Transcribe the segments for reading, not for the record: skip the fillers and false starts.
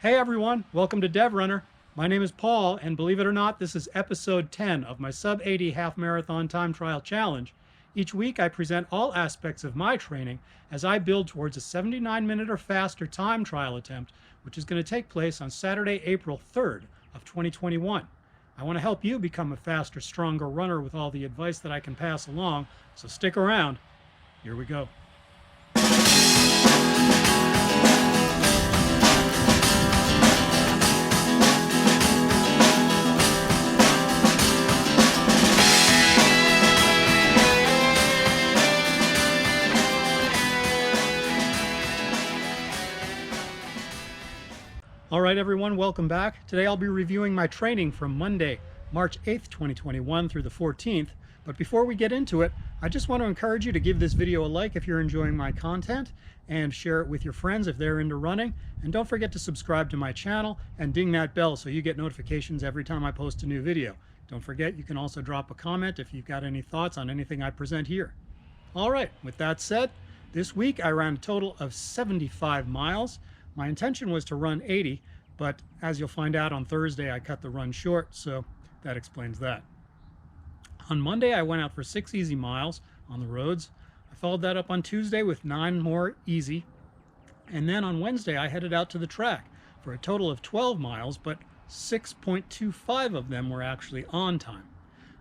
Hey everyone, welcome to DevRunner. My name is Paul, and believe it or not, this is episode 10 of my sub-80 half marathon time trial challenge. Each week I present all aspects of my training as I build towards a 79-minute or faster time trial attempt, which is going to take place on Saturday, April 3rd of 2021. I want to help you become a faster, stronger runner with all the advice that I can pass along, so stick around. Here we go. All right, everyone, welcome back. Today I'll be reviewing my training from Monday, March 8th, 2021 through the 14th. But before we get into it, I just want to encourage you to give this video a like if you're enjoying my content, and share it with your friends if they're into running. And don't forget to subscribe to my channel and ding that bell so you get notifications every time I post a new video. Don't forget, you can also drop a comment if you've got any thoughts on anything I present here. All right, with that said, this week I ran a total of 75 miles. My intention was to run 80, but as you'll find out on Thursday, I cut the run short, so that explains that. On Monday, I went out for 6 easy miles on the roads. I followed that up on Tuesday with 9 more easy. And then on Wednesday, I headed out to the track for a total of 12 miles, but 6.25 of them were actually on time.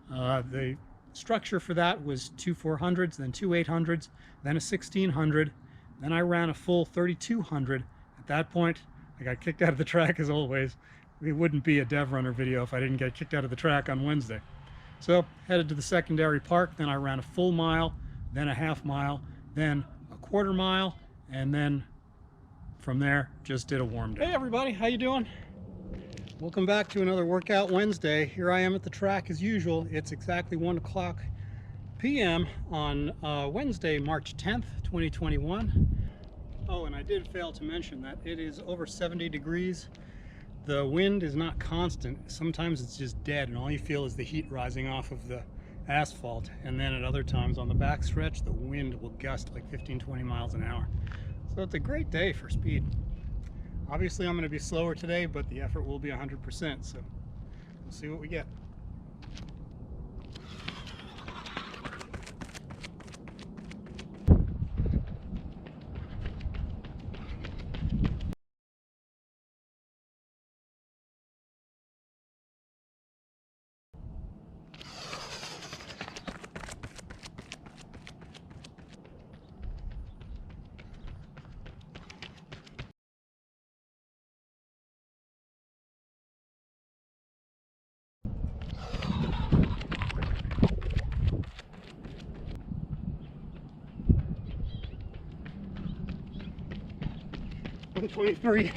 The structure for that was 2 400s, then 2 800s, then a 1600. Then I ran a full 3200. At that point, I got kicked out of the track as always. It wouldn't be a DevRunner video if I didn't get kicked out of the track on Wednesday. So headed to the secondary park, then I ran a full mile, then a half mile, then a quarter mile, and then from there just did a warm day. Hey everybody, how you doing? Welcome back to another Workout Wednesday. Here I am at the track as usual. It's exactly 1 o'clock p.m. on Wednesday, March 10th, 2021. Oh, and I did fail to mention that it is over 70 degrees. The wind is not constant. Sometimes it's just dead and all you feel is the heat rising off of the asphalt. And then at other times on the backstretch, the wind will gust like 15-20 miles an hour. So it's a great day for speed. Obviously I'm going to be slower today, but the effort will be 100%, so we'll see what we get. $123.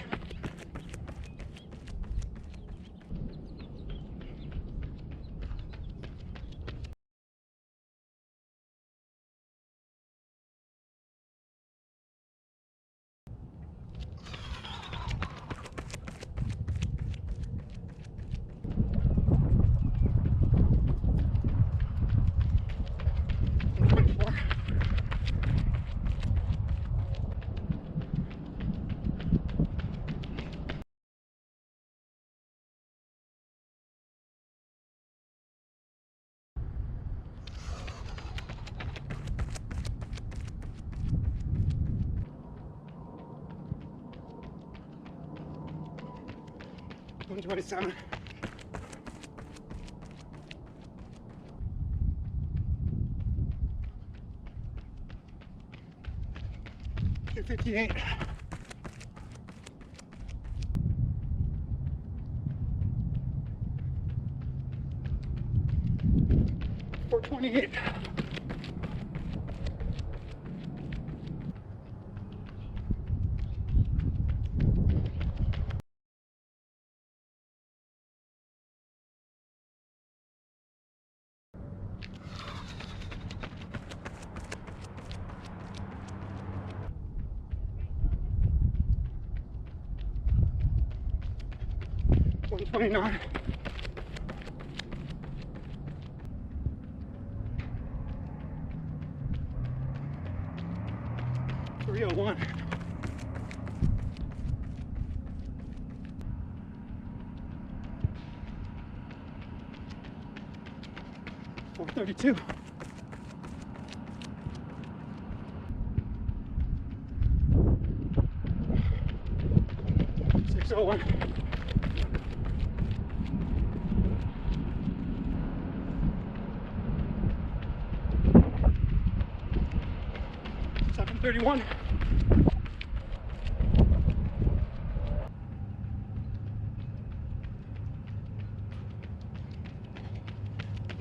$127. $258. $428. $129. $301. 432. 601. 731.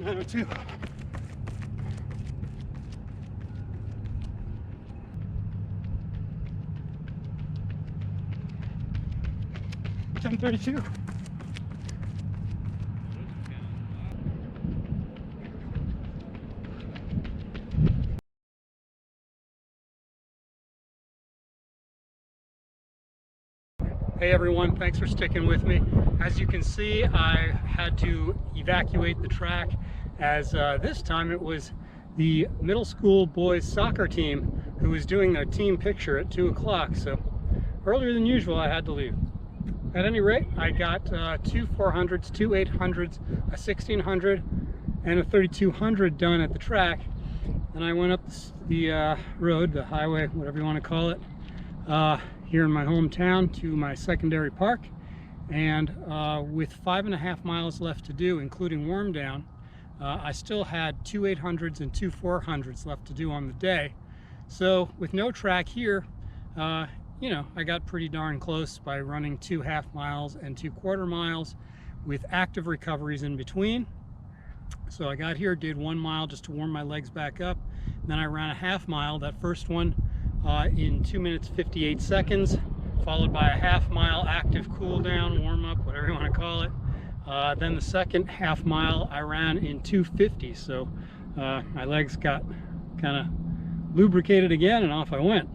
902. 732. Hey everyone, thanks for sticking with me. As you can see, I had to evacuate the track as this time it was the middle school boys soccer team who was doing their team picture at 2 o'clock. So earlier than usual, I had to leave. At any rate, I got 2 400s, 2 800s, a 1600, and a 3200 done at the track. And I went up the road, the highway, whatever you want to call it, here in my hometown to my secondary park. And with 5.5 miles left to do, including warm down, I still had 2 800s and 2 400s left to do on the day. So with no track here, you know, I got pretty darn close by running 2 half miles and 2 quarter miles with active recoveries in between. So I got here, did 1 mile just to warm my legs back up. Then I ran a half mile, that first one in 2 minutes 58 seconds, followed by a half mile active cool down, warm up, whatever you want to call it. Then the second half mile I ran in 2:50. So my legs got kind of lubricated again and off I went.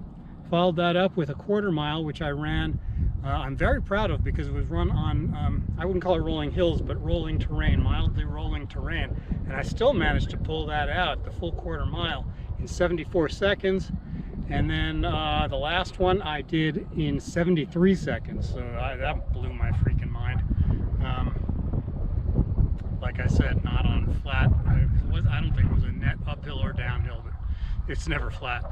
Followed that up with a quarter mile, which I ran, I'm very proud of because it was run on, I wouldn't call it rolling hills, but rolling terrain, mildly rolling terrain. And I still managed to pull that out, the full quarter mile, in 74 seconds. And then the last one I did in 73 seconds. So that blew my freaking mind. Like I said, not on flat. I don't think it was a net uphill or downhill, but it's never flat.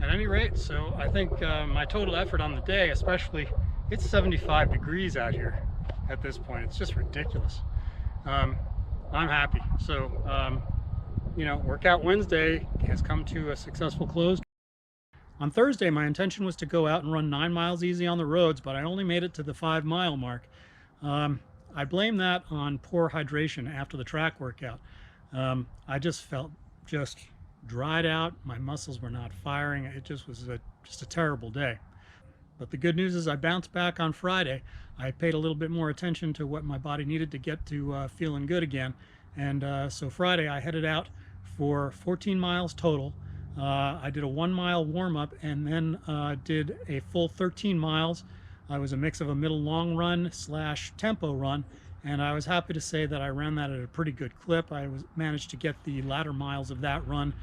At any rate, so I think my total effort on the day, especially, it's 75 degrees out here at this point. It's just ridiculous. I'm happy. So, you know, Workout Wednesday has come to a successful close. On Thursday, my intention was to go out and run 9 miles easy on the roads, but I only made it to the 5 mile mark. I blame that on poor hydration after the track workout. I just felt dried out. My muscles were not firing. It just was just a terrible day. But the good news is I bounced back on Friday. I paid a little bit more attention to what my body needed to get to feeling good again. And so Friday I headed out for 14 miles total. I did a 1 mile warm-up and then did a full 13 miles. It was a mix of a middle long run / tempo run, and I was happy to say that I ran that at a pretty good clip. I managed to get the latter miles of that run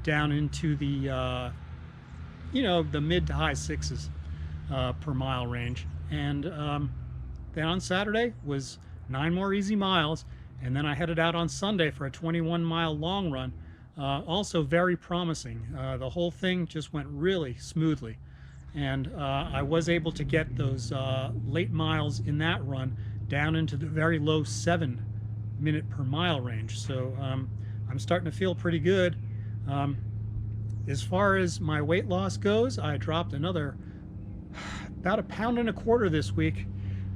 down into the you know, the mid to high 6s per mile range. And then on Saturday was 9 more easy miles, and then I headed out on Sunday for a 21 mile long run. Also very promising. The whole thing just went really smoothly, and I was able to get those late miles in that run down into the very low 7 minute per mile range. So I'm starting to feel pretty good. As far as my weight loss goes, I dropped another about 1.25 pounds this week.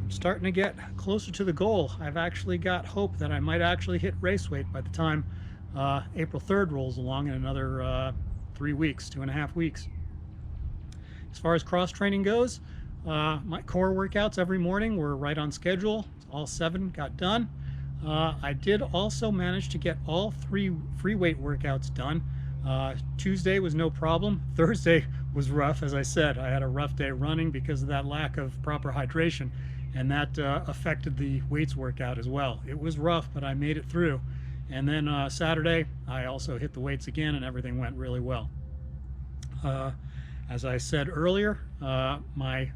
I'm starting to get closer to the goal. I've actually got hope that I might actually hit race weight by the time April 3rd rolls along in another 3 weeks, 2.5 weeks. As far as cross training goes, my core workouts every morning were right on schedule. All 7 got done. I did also manage to get all 3 free weight workouts done. Tuesday was no problem. Thursday was rough. As I said, I had a rough day running because of that lack of proper hydration, and that affected the weights workout as well. It was rough, but I made it through. And then Saturday, I also hit the weights again, and everything went really well. As I said earlier, my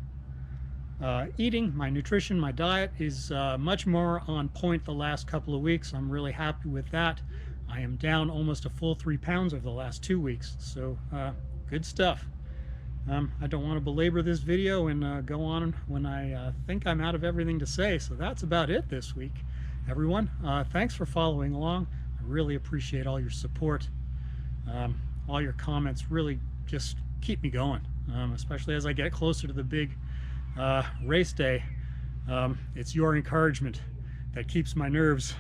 eating, my nutrition, my diet is much more on point the last couple of weeks. I'm really happy with that. I am down almost a full 3 pounds over the last 2 weeks, so good stuff. I don't want to belabor this video and go on when I think I'm out of everything to say, so that's about it this week. Everyone, thanks for following along. I really appreciate all your support. All your comments really just keep me going, especially as I get closer to the big race day. It's your encouragement that keeps my nerves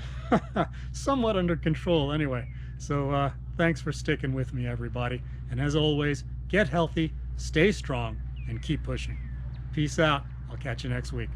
somewhat under control anyway. So thanks for sticking with me, everybody. And as always, get healthy, stay strong, and keep pushing. Peace out. I'll catch you next week.